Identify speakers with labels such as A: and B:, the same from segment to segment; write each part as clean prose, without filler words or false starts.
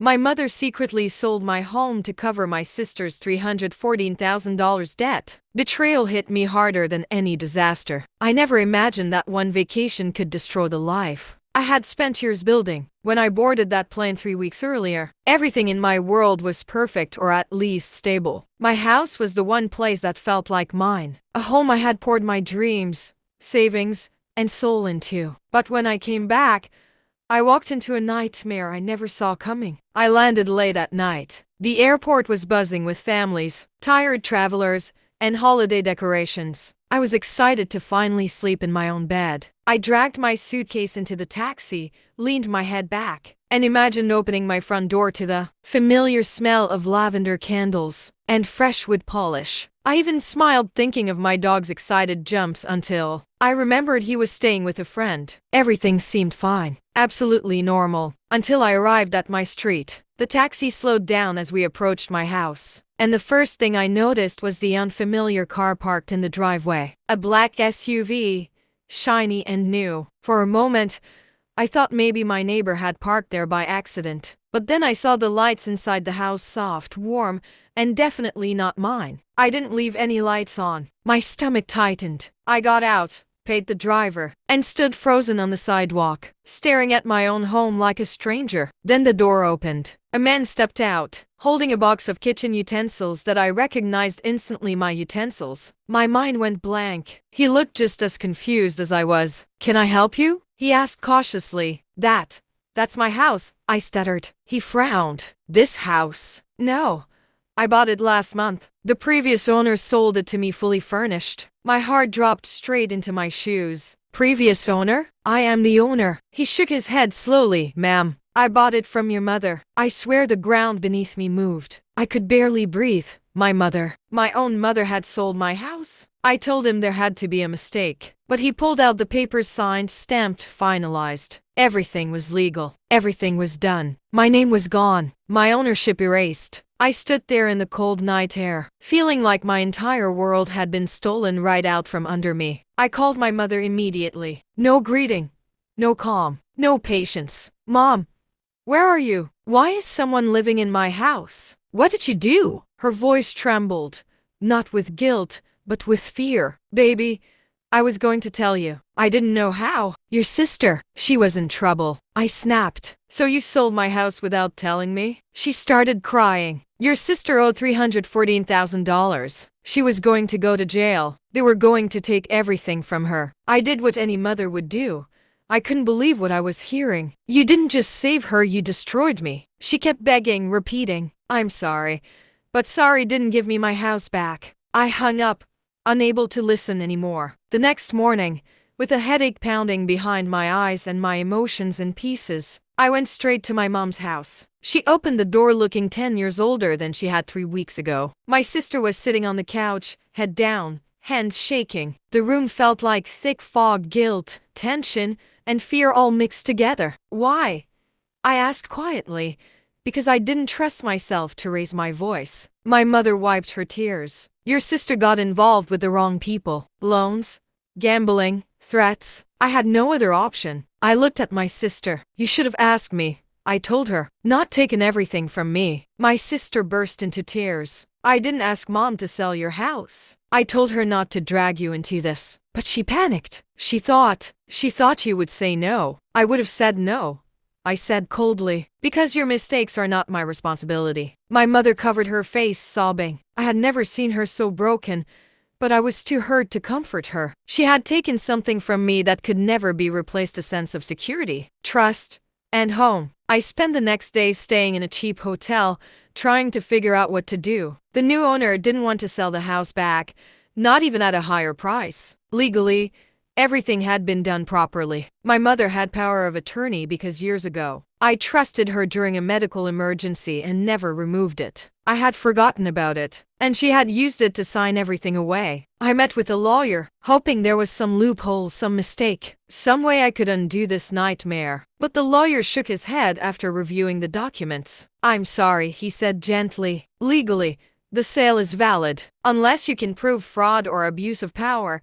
A: My mother secretly sold my home to cover my sister's $314,000 debt. Betrayal hit me harder than any disaster. I never imagined that one vacation could destroy the life I had spent years building. When I boarded that plane 3 weeks earlier, everything in my world was perfect or at least stable. My house was the one place that felt like mine, a home I had poured my dreams, savings, and soul into. But when I came back, I walked into a nightmare I never saw coming. I landed late at night. The airport was buzzing with families, tired travelers, and holiday decorations. I was excited to finally sleep in my own bed. I dragged my suitcase into the taxi, leaned my head back, and imagined opening my front door to the familiar smell of lavender candles and fresh wood polish. I even smiled thinking of my dog's excited jumps until I remembered he was staying with a friend. Everything seemed fine, absolutely normal, until I arrived at my street. The taxi slowed down as we approached my house, and the first thing I noticed was the unfamiliar car parked in the driveway. A black SUV, shiny and new. For a moment, I thought maybe my neighbor had parked there by accident. But then I saw the lights inside the house, soft, warm, and definitely not mine. I didn't leave any lights on. My stomach tightened. I got out, paid the driver, and stood frozen on the sidewalk, staring at my own home like a stranger. Then the door opened. A man stepped out, holding a box of kitchen utensils that I recognized instantly. My utensils. My mind went blank. He looked just as confused as I was. "Can I help you?" he asked cautiously. That's my house," I stuttered. He frowned. "This house?" "No. I bought it last month. The previous owner sold it to me fully furnished." My heart dropped straight into my shoes. "Previous owner? I am the owner." He shook his head slowly. "Ma'am, I bought it from your mother." I swear the ground beneath me moved. I could barely breathe. My mother. My own mother had sold my house? I told him there had to be a mistake. But he pulled out the papers, signed, stamped, finalized. Everything was legal. Everything was done. My name was gone. My ownership erased. I stood there in the cold night air, feeling like my entire world had been stolen right out from under me. I called my mother immediately. No greeting. No calm. No patience. "Mom, where are you? Why is someone living in my house? What did you do?" Her voice trembled, not with guilt, but with fear. "Baby, I was going to tell you. I didn't know how. Your sister, she was in trouble." I snapped. "So you sold my house without telling me?" She started crying. "Your sister owed $314,000. She was going to go to jail. They were going to take everything from her. I did what any mother would do." I couldn't believe what I was hearing. "You didn't just save her, you destroyed me." She kept begging, repeating, "I'm sorry, but sorry didn't give me my house back." I hung up, unable to listen anymore. The next morning, with a headache pounding behind my eyes and my emotions in pieces, I went straight to my mom's house. She opened the door looking 10 years older than she had 3 weeks ago. My sister was sitting on the couch, head down, hands shaking. The room felt like thick fog, guilt, tension, and fear all mixed together. "Why?" I asked quietly, because I didn't trust myself to raise my voice. My mother wiped her tears. "Your sister got involved with the wrong people. Loans, gambling, threats. I had no other option." I looked at my sister. "You should have asked me," I told her, "not taken everything from me." My sister burst into tears. "I didn't ask Mom to sell your house. I told her not to drag you into this." But she panicked. She thought you would say no." "I would have said no," I said coldly, "because your mistakes are not my responsibility." My mother covered her face, sobbing. I had never seen her so broken, but I was too hurt to comfort her. She had taken something from me that could never be replaced: a sense of security, trust, and home. I spent the next day staying in a cheap hotel, trying to figure out what to do. The new owner didn't want to sell the house back, not even at a higher price. Legally, everything had been done properly. My mother had power of attorney because years ago, I trusted her during a medical emergency and never removed it. I had forgotten about it, and she had used it to sign everything away. I met with a lawyer, hoping there was some loophole, some mistake, some way I could undo this nightmare. But the lawyer shook his head after reviewing the documents. "I'm sorry," he said gently. "Legally, the sale is valid. Unless you can prove fraud or abuse of power,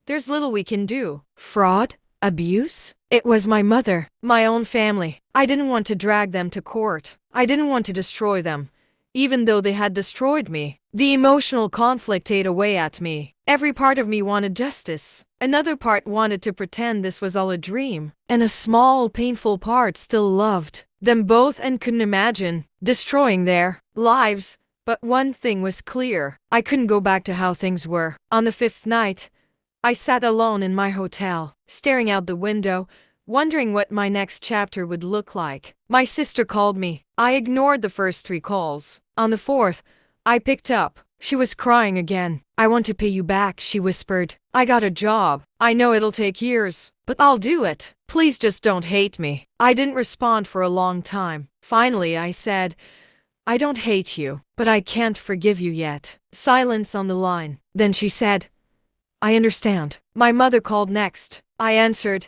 A: there's little we can do." "Fraud?" Abuse? It was my mother, my own family. I didn't want to drag them to court. I didn't want to destroy them, even though they had destroyed me. The emotional conflict ate away at me. Every part of me wanted justice. Another part wanted to pretend this was all a dream. And a small, painful part still loved them both and couldn't imagine destroying their lives. But one thing was clear. I couldn't go back to how things were. On the fifth night, I sat alone in my hotel, staring out the window, wondering what my next chapter would look like. My sister called me. I ignored the first 3 calls. On the fourth, I picked up. She was crying again. "I want to pay you back," she whispered. "I got a job. I know it'll take years, but I'll do it. Please just don't hate me." I didn't respond for a long time. Finally, I said, "I don't hate you, but I can't forgive you yet." Silence on the line. Then she said, "I understand." My mother called next. I answered,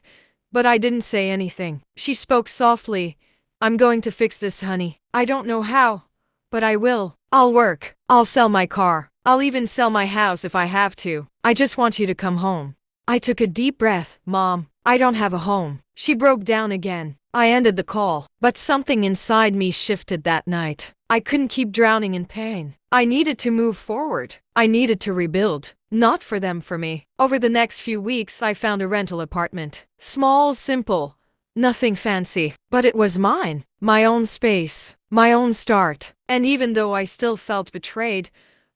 A: but I didn't say anything. She spoke softly. "I'm going to fix this, honey. I don't know how, but I will. I'll work. I'll sell my car. I'll even sell my house if I have to. I just want you to come home." I took a deep breath. "Mom, I don't have a home." She broke down again. I ended the call, but something inside me shifted that night. I couldn't keep drowning in pain. I needed to move forward. I needed to rebuild. Not for them, for me. Over the next few weeks, I found a rental apartment. Small, simple, nothing fancy. But it was mine. My own space. My own start. And even though I still felt betrayed,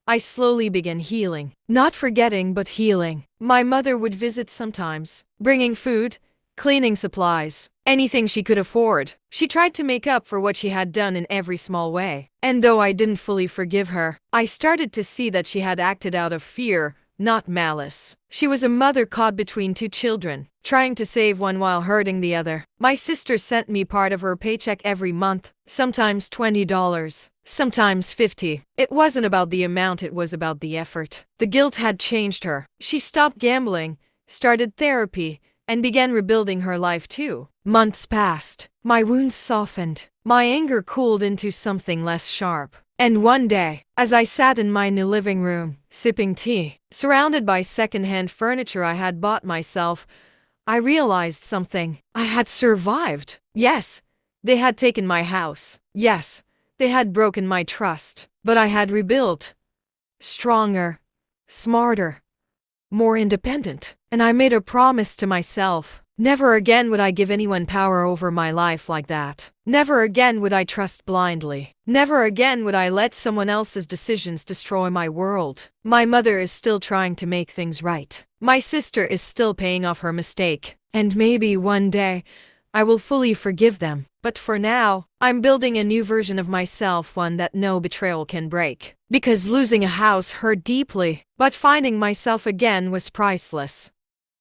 A: I slowly began healing. Not forgetting, but healing. My mother would visit sometimes, bringing food, cleaning supplies, anything she could afford. She tried to make up for what she had done in every small way. And though I didn't fully forgive her, I started to see that she had acted out of fear, not malice. She was a mother caught between 2 children, trying to save one while hurting the other. My sister sent me part of her paycheck every month, sometimes $20, sometimes $50. It wasn't about the amount, it was about the effort. The guilt had changed her. She stopped gambling, started therapy, and began rebuilding her life too. Months passed. My wounds softened. My anger cooled into something less sharp. And one day, as I sat in my new living room, sipping tea, surrounded by secondhand furniture I had bought myself, I realized something. I had survived. Yes, they had taken my house. Yes, they had broken my trust. But I had rebuilt. Stronger, smarter, more independent. And I made a promise to myself. Never again would I give anyone power over my life like that. Never again would I trust blindly. Never again would I let someone else's decisions destroy my world. My mother is still trying to make things right. My sister is still paying off her mistake. And maybe one day, I will fully forgive them. But for now, I'm building a new version of myself, one that no betrayal can break. Because losing a house hurt deeply, but finding myself again was priceless.